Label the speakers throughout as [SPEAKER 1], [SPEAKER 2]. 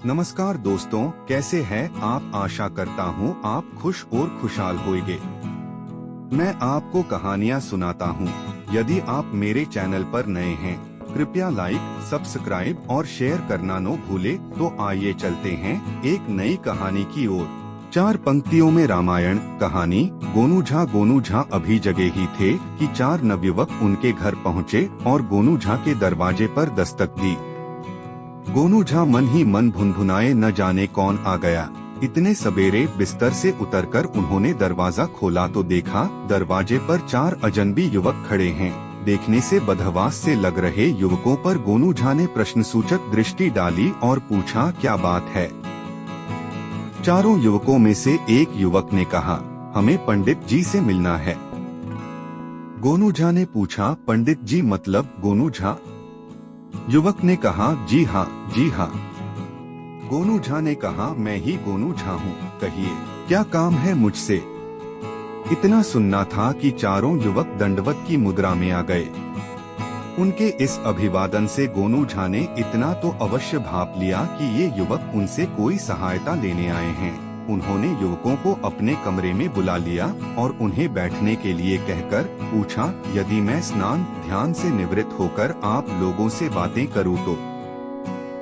[SPEAKER 1] नमस्कार दोस्तों, कैसे हैं आप। आशा करता हूँ आप खुश और खुशहाल होंगे। मैं आपको कहानियाँ सुनाता हूँ। यदि आप मेरे चैनल पर नए हैं, कृपया लाइक, सब्सक्राइब और शेयर करना न भूले। तो आइए चलते हैं एक नई कहानी की ओर। 4 पंक्तियों में रामायण कहानी। गोनू झा अभी जगे ही थे कि 4 नवयुवक उनके घर पहुँचे और गोनू झा के दरवाजे पर दस्तक दी। गोनू झा मन ही मन भुनभुनाए, न जाने कौन आ गया। इतने सवेरे बिस्तर से उतरकर उन्होंने दरवाजा खोला तो देखा दरवाजे पर 4 अजनबी युवक खड़े हैं। देखने से बदहवास से लग रहे युवकों पर गोनू झा ने प्रश्नसूचक दृष्टि डाली और पूछा, क्या बात है। चारों युवकों में से एक युवक ने कहा, हमें पंडित जी से मिलना है। गोनू झा ने पूछा, पंडित जी मतलब गोनू झा। युवक ने कहा, जी हाँ जी हाँ। गोनू झा ने कहा, मैं ही गोनू झा हूँ, कहिए क्या काम है मुझसे। इतना सुनना था कि चारों युवक दंडवत की मुद्रा में आ गए। उनके इस अभिवादन से गोनू झा ने इतना तो अवश्य भाप लिया कि ये युवक उनसे कोई सहायता लेने आए हैं। उन्होंने युवकों को अपने कमरे में बुला लिया और उन्हें बैठने के लिए कहकर पूछा, यदि मैं स्नान ध्यान से निवृत्त होकर आप लोगों से बातें करूं तो।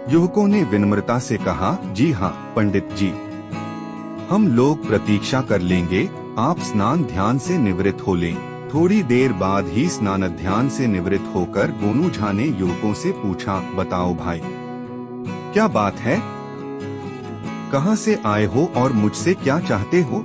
[SPEAKER 1] युवकों ने विनम्रता से कहा, जी हाँ पंडित जी, हम लोग प्रतीक्षा कर लेंगे, आप स्नान ध्यान से निवृत्त हो लें। थोड़ी देर बाद ही स्नान ध्यान से निवृत्त होकर गोनू झा ने युवकों से पूछा, बताओ भाई, क्या बात है, कहाँ से आए हो और मुझसे क्या चाहते हो।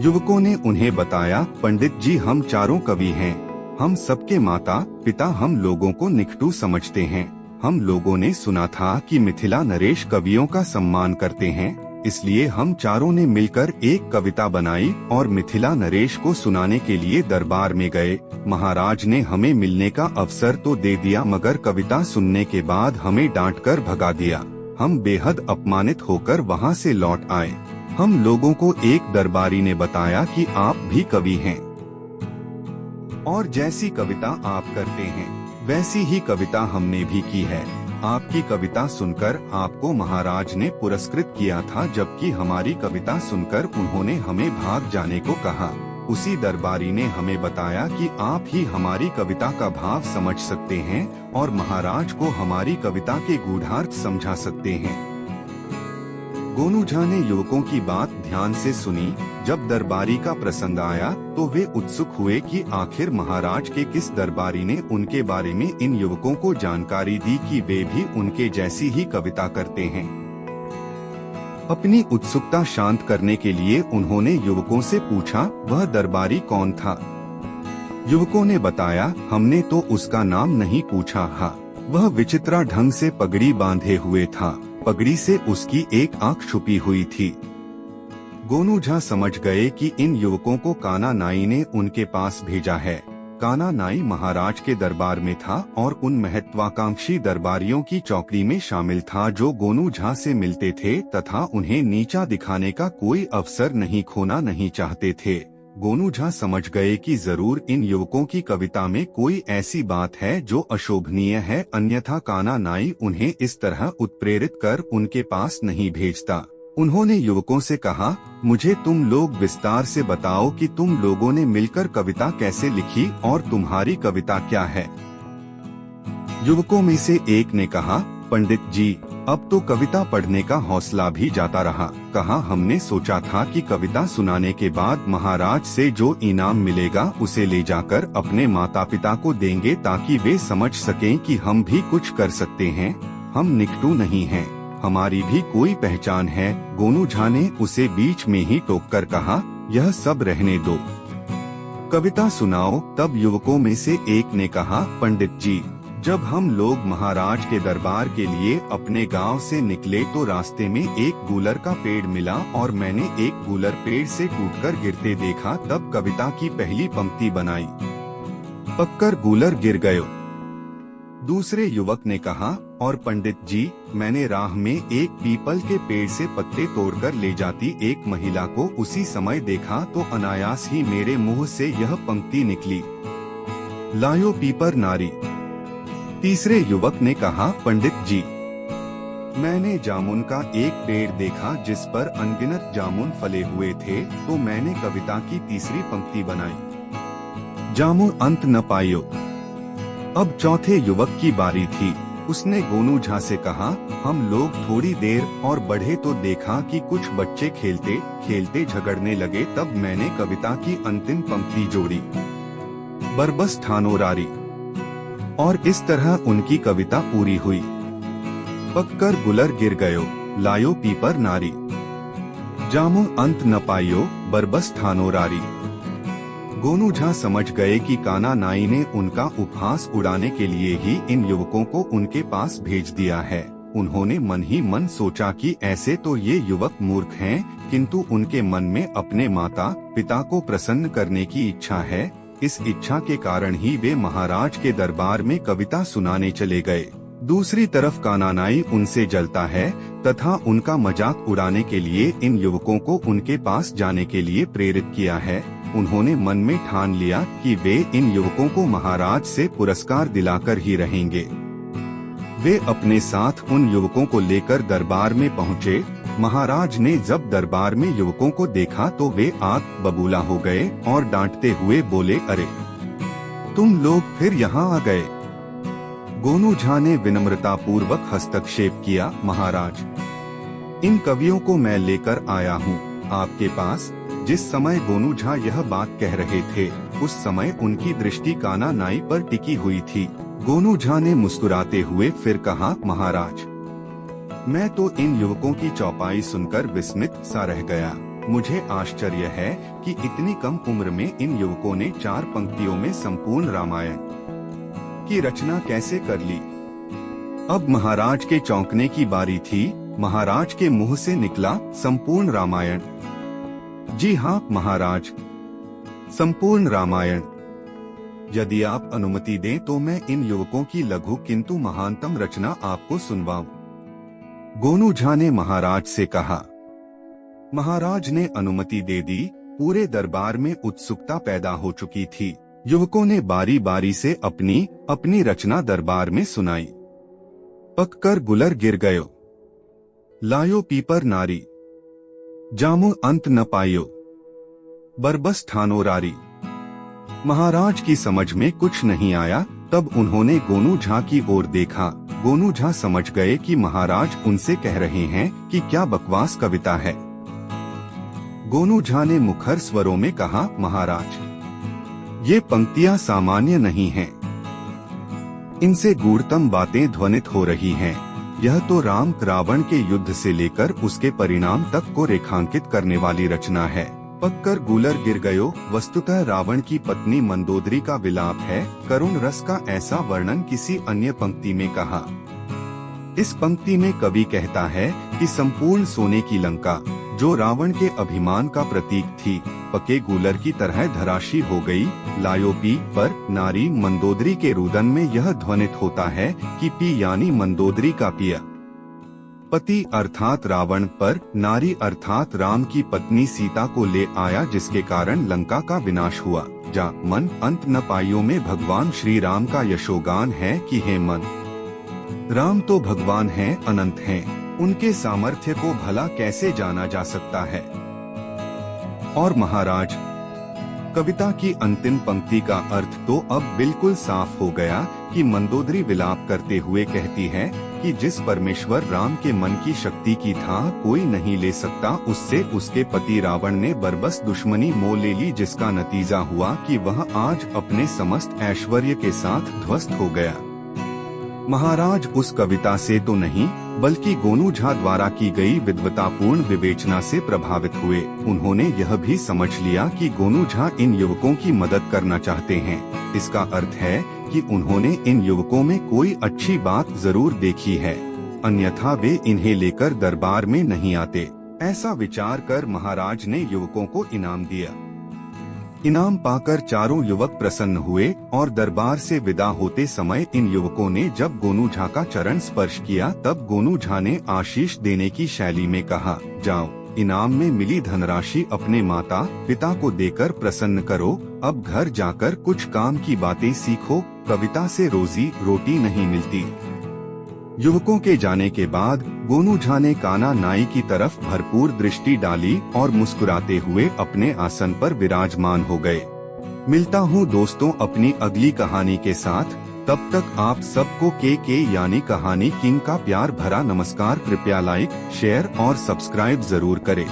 [SPEAKER 1] युवकों ने उन्हें बताया, पंडित जी हम चारों कवि हैं, हम सबके माता पिता हम लोगों को निकटू समझते हैं। हम लोगों ने सुना था कि मिथिला नरेश कवियों का सम्मान करते हैं, इसलिए हम चारों ने मिलकर एक कविता बनाई और मिथिला नरेश को सुनाने के लिए दरबार में गए। महाराज ने हमें मिलने का अवसर तो दे दिया, मगर कविता सुनने के बाद हमें डांटकर भगा दिया। हम बेहद अपमानित होकर वहाँ से लौट आए। हम लोगों को एक दरबारी ने बताया कि आप भी कवि हैं और जैसी कविता आप करते हैं वैसी ही कविता हमने भी की है। आपकी कविता सुनकर आपको महाराज ने पुरस्कृत किया था, जबकि हमारी कविता सुनकर उन्होंने हमें भाग जाने को कहा। उसी दरबारी ने हमें बताया कि आप ही हमारी कविता का भाव समझ सकते हैं और महाराज को हमारी कविता के गूढ़ार्थ समझा सकते हैं। गोनू झा ने युवकों की बात ध्यान से सुनी। जब दरबारी का प्रसंग आया तो वे उत्सुक हुए कि आखिर महाराज के किस दरबारी ने उनके बारे में इन युवकों को जानकारी दी कि वे भी उनके जैसी ही कविता करते हैं। अपनी उत्सुकता शांत करने के लिए उन्होंने युवकों से पूछा, वह दरबारी कौन था। युवकों ने बताया, हमने तो उसका नाम नहीं पूछा। हाँ, वह विचित्रा ढंग से पगड़ी बांधे हुए था, पगड़ी से उसकी एक आंख छुपी हुई थी। गोनू झा समझ गए कि इन युवकों को काना नाई ने उनके पास भेजा है। काना नाई महाराज के दरबार में था और उन महत्वाकांक्षी दरबारियों की चौकड़ी में शामिल था जो गोनू झा से मिलते थे तथा उन्हें नीचा दिखाने का कोई अवसर नहीं खोना नहीं चाहते थे। गोनू झा समझ गए कि जरूर इन युवकों की कविता में कोई ऐसी बात है जो अशोभनीय है, अन्यथा काना नाई उन्हें इस तरह उत्प्रेरित कर उनके पास नहीं भेजता। उन्होंने युवकों से कहा, मुझे तुम लोग विस्तार से बताओ कि तुम लोगों ने मिलकर कविता कैसे लिखी और तुम्हारी कविता क्या है। युवकों में से एक ने कहा, पंडित जी अब तो कविता पढ़ने का हौसला भी जाता रहा। कहा, हमने सोचा था कि कविता सुनाने के बाद महाराज से जो इनाम मिलेगा उसे ले जाकर अपने माता पिता को देंगे ताकि वे समझ सकें कि हम भी कुछ कर सकते हैं, हम निकटू नहीं हैं, हमारी भी कोई पहचान है। गोनू झा ने उसे बीच में ही टोककर कहा, यह सब रहने दो, कविता सुनाओ। तब युवकों में से एक ने कहा, पंडित जी जब हम लोग महाराज के दरबार के लिए अपने गांव से निकले तो रास्ते में एक गूलर का पेड़ मिला और मैंने एक गूलर पेड़ से टूटकर गिरते देखा। तब कविता की पहली पंक्ति बनाई, पककर गूलर गिर गयो। दूसरे युवक ने कहा, और पंडित जी मैंने राह में एक पीपल के पेड़ से पत्ते तोड़कर ले जाती एक महिला को उसी समय देखा तो अनायास ही मेरे मुंह से यह पंक्ति निकली, लायो पीपर नारी। तीसरे युवक ने कहा, पंडित जी मैंने जामुन का एक पेड़ देखा जिस पर अनगिनत जामुन फले हुए थे, तो मैंने कविता की तीसरी पंक्ति बनाई। जामुन अंत न पायो। अब चौथे युवक की बारी थी। उसने गोनू झा से कहा, हम लोग थोड़ी देर और बढ़े तो देखा कि कुछ बच्चे खेलते खेलते झगड़ने लगे। तब मैंने कविता की अंतिम पंक्ति जोड़ी, बरबस ठानो रारी। और इस तरह उनकी कविता पूरी हुई। पककर गुलर गिर गयो, लायो पीपर नारी। जामु अंत न पायो, बरबस ठानो रारी। गोनू झा समझ गए कि काना नाई ने उनका उपहास उड़ाने के लिए ही इन युवकों को उनके पास भेज दिया है। उन्होंने मन ही मन सोचा कि ऐसे तो ये युवक मूर्ख हैं, किंतु उनके मन में अपने माता पिता को प्रसन्न करने की इच्छा है। इस इच्छा के कारण ही वे महाराज के दरबार में कविता सुनाने चले गए। दूसरी तरफ कानानाई उनसे जलता है तथा उनका मजाक उड़ाने के लिए इन युवकों को उनके पास जाने के लिए प्रेरित किया है। उन्होंने मन में ठान लिया कि वे इन युवकों को महाराज से पुरस्कार दिलाकर ही रहेंगे। वे अपने साथ उन युवकों को लेकर दरबार में पहुँचे। महाराज ने जब दरबार में युवकों को देखा तो वे आग बबूला हो गए और डांटते हुए बोले, अरे तुम लोग फिर यहाँ आ गए। गोनू झा ने विनम्रता पूर्वक हस्तक्षेप किया, महाराज इन कवियों को मैं लेकर आया हूँ आपके पास। जिस समय गोनू झा यह बात कह रहे थे उस समय उनकी दृष्टि काना नाई पर टिकी हुई थी। गोनू झा ने मुस्कुराते हुए फिर कहा, महाराज मैं तो इन युवकों की चौपाई सुनकर विस्मित सा रह गया। मुझे आश्चर्य है कि इतनी कम उम्र में इन युवकों ने 4 पंक्तियों में संपूर्ण रामायण की रचना कैसे कर ली। अब महाराज के चौंकने की बारी थी। महाराज के मुंह से निकला, संपूर्ण रामायण। जी हाँ महाराज, संपूर्ण रामायण। यदि आप अनुमति दें तो मैं इन युवकों की लघु किंतु महानतम रचना आपको सुनवाऊं। गोनू झा ने महाराज से कहा। महाराज ने अनुमति दे दी। पूरे दरबार में उत्सुकता पैदा हो चुकी थी। युवकों ने बारी बारी से अपनी अपनी रचना दरबार में सुनाई। पककर गुलर गिर गयो, लायो पीपर नारी। जामु अंत न पायो, बरबस ठानो रारी। महाराज की समझ में कुछ नहीं आया। तब उन्होंने गोनू झा की ओर देखा। गोनू झा समझ गए कि महाराज उनसे कह रहे हैं कि क्या बकवास कविता है। गोनू झा ने मुखर स्वरों में कहा, महाराज ये पंक्तियां सामान्य नहीं हैं। इनसे गूढ़तम बातें ध्वनित हो रही हैं। यह तो राम रावण के युद्ध से लेकर उसके परिणाम तक को रेखांकित करने वाली रचना है। पककर गुलर गिर गयो वस्तुतः रावण की पत्नी मंदोदरी का विलाप है। करुण रस का ऐसा वर्णन किसी अन्य पंक्ति में कहा। इस पंक्ति में कवि कहता है कि संपूर्ण सोने की लंका जो रावण के अभिमान का प्रतीक थी, पके गुलर की तरह धराशी हो गई। लायोपी पर नारी मंदोदरी के रुदन में यह ध्वनित होता है कि पी यानी मंदोदरी का पिया। पति अर्थात रावण पर नारी अर्थात राम की पत्नी सीता को ले आया, जिसके कारण लंका का विनाश हुआ। जा मन अंत न पाइयों में भगवान श्री राम का यशोगान है कि हे मन, राम तो भगवान हैं, अनंत हैं, उनके सामर्थ्य को भला कैसे जाना जा सकता है। और महाराज कविता की अंतिम पंक्ति का अर्थ तो अब बिल्कुल साफ हो गया कि मंदोदरी विलाप करते हुए कहती है कि जिस परमेश्वर राम के मन की शक्ति की था कोई नहीं ले सकता, उससे उसके पति रावण ने बरबस दुश्मनी मोल ले ली, जिसका नतीजा हुआ कि वह आज अपने समस्त ऐश्वर्य के साथ ध्वस्त हो गया। महाराज उस कविता से तो नहीं बल्कि गोनू झा द्वारा की गई विद्वतापूर्ण विवेचना से प्रभावित हुए। उन्होंने यह भी समझ लिया कि गोनू झा इन युवकों की मदद करना चाहते हैं। इसका अर्थ है कि उन्होंने इन युवकों में कोई अच्छी बात जरूर देखी है, अन्यथा वे इन्हें लेकर दरबार में नहीं आते। ऐसा विचार कर महाराज ने युवकों को इनाम दिया। इनाम पाकर चारों युवक प्रसन्न हुए और दरबार से विदा होते समय इन युवकों ने जब गोनू झा का चरण स्पर्श किया तब गोनू झा ने आशीष देने की शैली में कहा, जाओ इनाम में मिली धनराशि अपने माता पिता को देकर प्रसन्न करो। अब घर जाकर कुछ काम की बातें सीखो, कविता से रोजी रोटी नहीं मिलती। युवकों के जाने के बाद गोनू झा ने कान्हा नाई की तरफ भरपूर दृष्टि डाली और मुस्कुराते हुए अपने आसन पर विराजमान हो गए। मिलता हूँ दोस्तों अपनी अगली कहानी के साथ। तब तक आप सबको के यानी कहानी किंग का प्यार भरा नमस्कार। कृपया लाइक, शेयर और सब्सक्राइब जरूर करें।